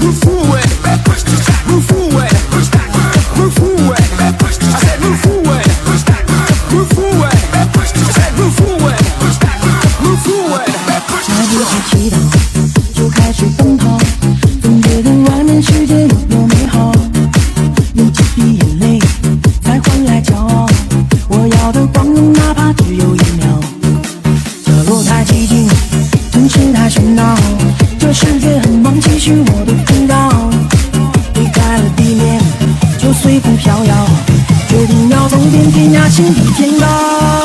move forward, move forward, move forward. I said move forward, move forward. I said move forward, move forward. 来不及祈祷，就开始奔跑，总觉得外面世界有多美好。用几滴眼泪才换来骄傲，我要的光荣哪怕只有1秒。角落太寂静，城市太喧闹，这世界很忙，继续我的频道。离开了地面，就随风飘摇，决定要走遍天涯，心比天高。